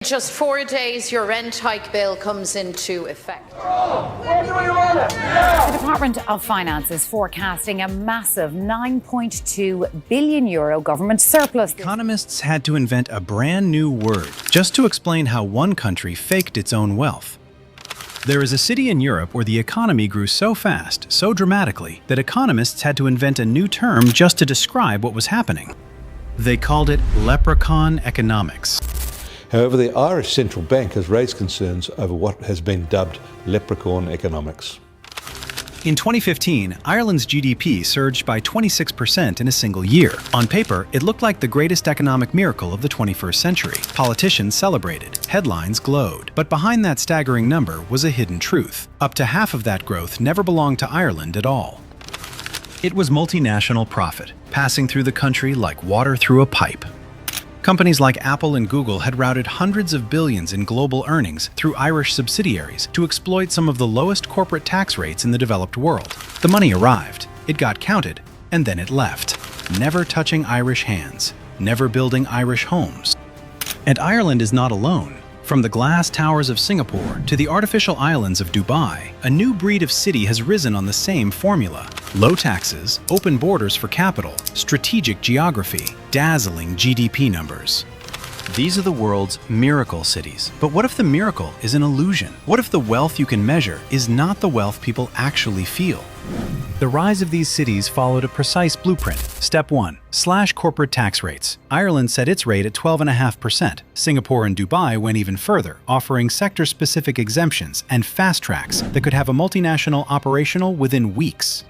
Just 4 days, your rent hike bill comes into effect. The Department of Finance is forecasting a massive €9.2 billion government surplus. Economists had to invent a brand new word just to explain how one country faked its own wealth. There is a city in Europe where the economy grew so fast, so dramatically, that economists had to invent a new term just to describe what was happening. They called it Leprechaun Economics. However, the Irish Central Bank has raised concerns over what has been dubbed Leprechaun Economics. In 2015, Ireland's GDP surged by 26% in a single year. On paper, it looked like the greatest economic miracle of the 21st century. Politicians celebrated, headlines glowed. But behind that staggering number was a hidden truth. Up to half of that growth never belonged to Ireland at all. It was multinational profit, passing through the country like water through a pipe. Companies like Apple and Google had routed hundreds of billions in global earnings through Irish subsidiaries to exploit some of the lowest corporate tax rates in the developed world. The money arrived, it got counted, and then it left, never touching Irish hands, never building Irish homes. And Ireland is not alone. From the glass towers of Singapore to the artificial islands of Dubai, a new breed of city has risen on the same formula. Low taxes, open borders for capital, strategic geography, dazzling GDP numbers. These are the world's miracle cities. But what if the miracle is an illusion? What if the wealth you can measure is not the wealth people actually feel? The rise of these cities followed a precise blueprint. Step 1. Slash corporate tax rates. Ireland set its rate at 12.5%. Singapore and Dubai went even further, offering sector-specific exemptions and fast tracks that could have a multinational operational within weeks.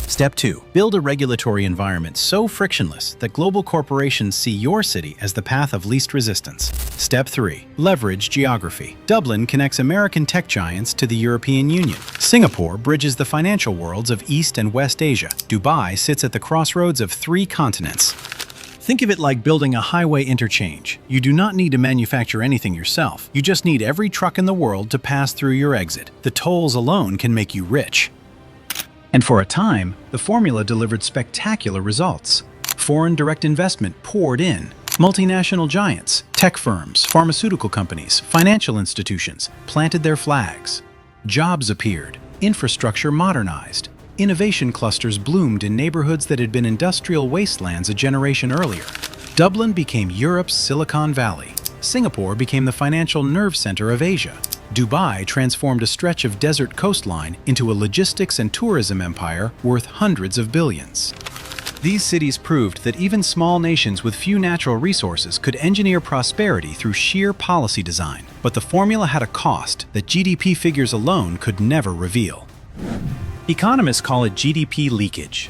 Step 2. Build a regulatory environment so frictionless that global corporations see your city as the path of least resistance. Step 3. Leverage geography. Dublin connects American tech giants to the European Union. Singapore bridges the financial worlds of East and West Asia. Dubai sits at the crossroads of 3 continents. Think of it like building a highway interchange. You do not need to manufacture anything yourself. You just need every truck in the world to pass through your exit. The tolls alone can make you rich. And for a time, the formula delivered spectacular results. Foreign direct investment poured in. Multinational giants, tech firms, pharmaceutical companies, financial institutions planted their flags. Jobs appeared. Infrastructure modernized. Innovation clusters bloomed in neighborhoods that had been industrial wastelands a generation earlier. Dublin became Europe's Silicon Valley. Singapore became the financial nerve center of Asia. Dubai transformed a stretch of desert coastline into a logistics and tourism empire worth hundreds of billions. These cities proved that even small nations with few natural resources could engineer prosperity through sheer policy design. But the formula had a cost that GDP figures alone could never reveal. Economists call it GDP leakage.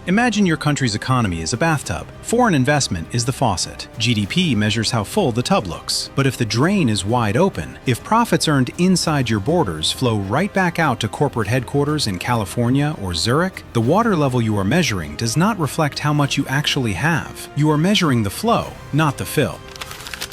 Imagine your country's economy is a bathtub. Foreign investment is the faucet. GDP measures how full the tub looks. But if the drain is wide open, if profits earned inside your borders flow right back out to corporate headquarters in California or Zurich, the water level you are measuring does not reflect how much you actually have. You are measuring the flow, not the fill.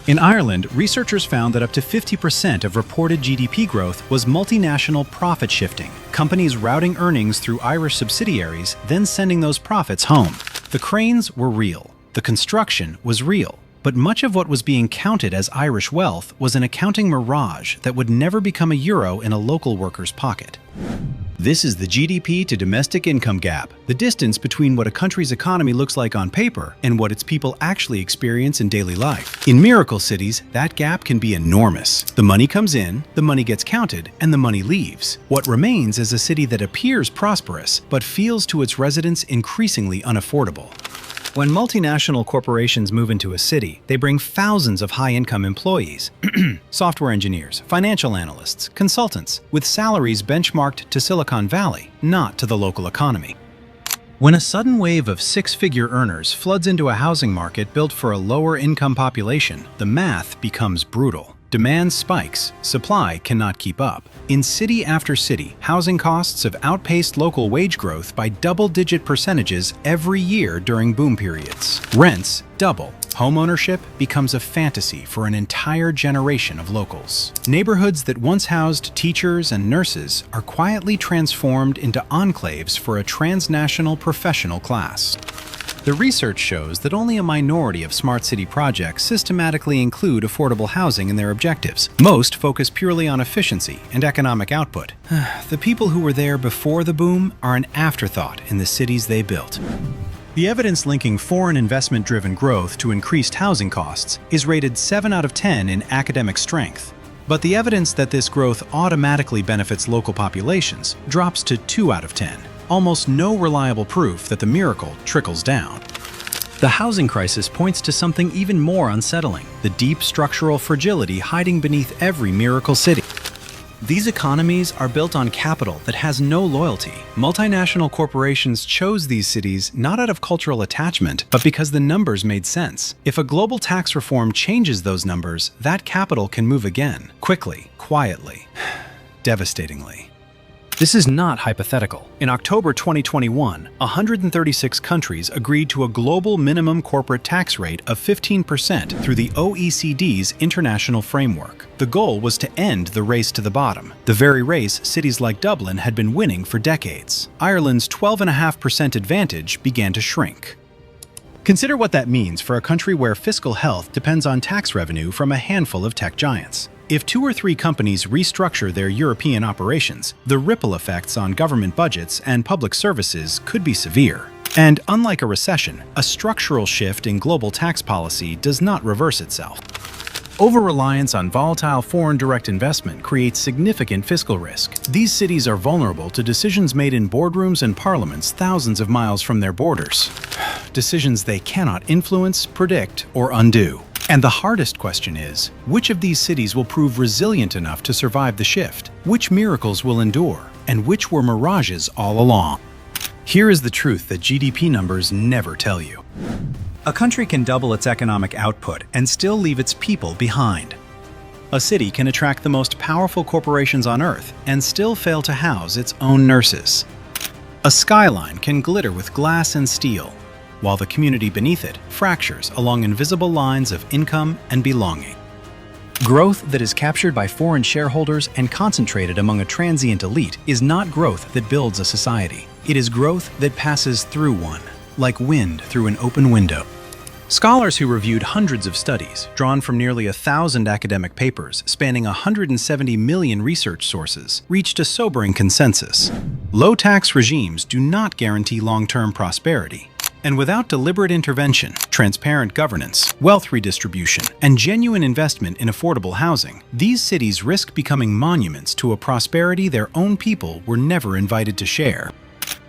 In Ireland, researchers found that up to 50% of reported GDP growth was multinational profit shifting, companies routing earnings through Irish subsidiaries, then sending those profits home. The cranes were real. The construction was real. But much of what was being counted as Irish wealth was an accounting mirage that would never become a euro in a local worker's pocket. This is the GDP to domestic income gap, the distance between what a country's economy looks like on paper and what its people actually experience in daily life. In miracle cities, that gap can be enormous. The money comes in, the money gets counted, and the money leaves. What remains is a city that appears prosperous, but feels to its residents increasingly unaffordable. When multinational corporations move into a city, they bring thousands of high-income employees, software engineers, financial analysts, consultants, with salaries benchmarked to Silicon Valley, not to the local economy. When a sudden wave of 6-figure earners floods into a housing market built for a lower-income population, the math becomes brutal. Demand spikes, supply cannot keep up. In city after city, housing costs have outpaced local wage growth by double-digit percentages every year during boom periods. Rents double. Homeownership becomes a fantasy for an entire generation of locals. Neighborhoods that once housed teachers and nurses are quietly transformed into enclaves for a transnational professional class. The research shows that only a minority of smart city projects systematically include affordable housing in their objectives. Most focus purely on efficiency and economic output. The people who were there before the boom are an afterthought in the cities they built. The evidence linking foreign investment-driven growth to increased housing costs is rated 7 out of 10 in academic strength. But the evidence that this growth automatically benefits local populations drops to 2 out of 10. Almost no reliable proof that the miracle trickles down. The housing crisis points to something even more unsettling: the deep structural fragility hiding beneath every miracle city. These economies are built on capital that has no loyalty. Multinational corporations chose these cities not out of cultural attachment, but because the numbers made sense. If a global tax reform changes those numbers, that capital can move again, quickly, quietly, devastatingly. This is not hypothetical. In October 2021, 136 countries agreed to a global minimum corporate tax rate of 15% through the OECD's international framework. The goal was to end the race to the bottom, the very race cities like Dublin had been winning for decades. Ireland's 12.5% advantage began to shrink. Consider what that means for a country where fiscal health depends on tax revenue from a handful of tech giants. If 2 or 3 companies restructure their European operations, the ripple effects on government budgets and public services could be severe. And unlike a recession, a structural shift in global tax policy does not reverse itself. Over-reliance on volatile foreign direct investment creates significant fiscal risk. These cities are vulnerable to decisions made in boardrooms and parliaments thousands of miles from their borders. Decisions they cannot influence, predict, or undo. And the hardest question is, which of these cities will prove resilient enough to survive the shift? Which miracles will endure? And which were mirages all along? Here is the truth that GDP numbers never tell you. A country can double its economic output and still leave its people behind. A city can attract the most powerful corporations on Earth and still fail to house its own nurses. A skyline can glitter with glass and steel, while the community beneath it fractures along invisible lines of income and belonging. Growth that is captured by foreign shareholders and concentrated among a transient elite is not growth that builds a society. It is growth that passes through one, like wind through an open window. Scholars who reviewed hundreds of studies, drawn from nearly 1,000 academic papers spanning 170 million research sources, reached a sobering consensus. Low-tax regimes do not guarantee long-term prosperity. And without deliberate intervention, transparent governance, wealth redistribution, and genuine investment in affordable housing, these cities risk becoming monuments to a prosperity their own people were never invited to share.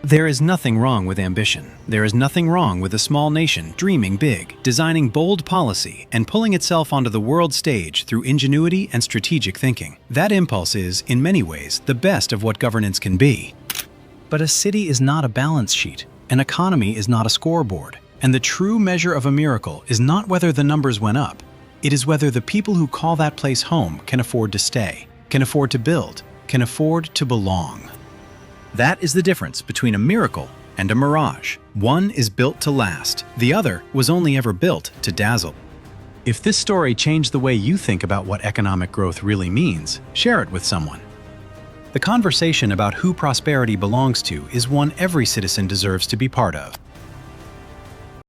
There is nothing wrong with ambition. There is nothing wrong with a small nation dreaming big, designing bold policy, and pulling itself onto the world stage through ingenuity and strategic thinking. That impulse is, in many ways, the best of what governance can be. But a city is not a balance sheet. An economy is not a scoreboard, and the true measure of a miracle is not whether the numbers went up. It is whether the people who call that place home can afford to stay, can afford to build, can afford to belong. That is the difference between a miracle and a mirage. One is built to last, the other was only ever built to dazzle. If this story changed the way you think about what economic growth really means, share it with someone. The conversation about who prosperity belongs to is one every citizen deserves to be part of.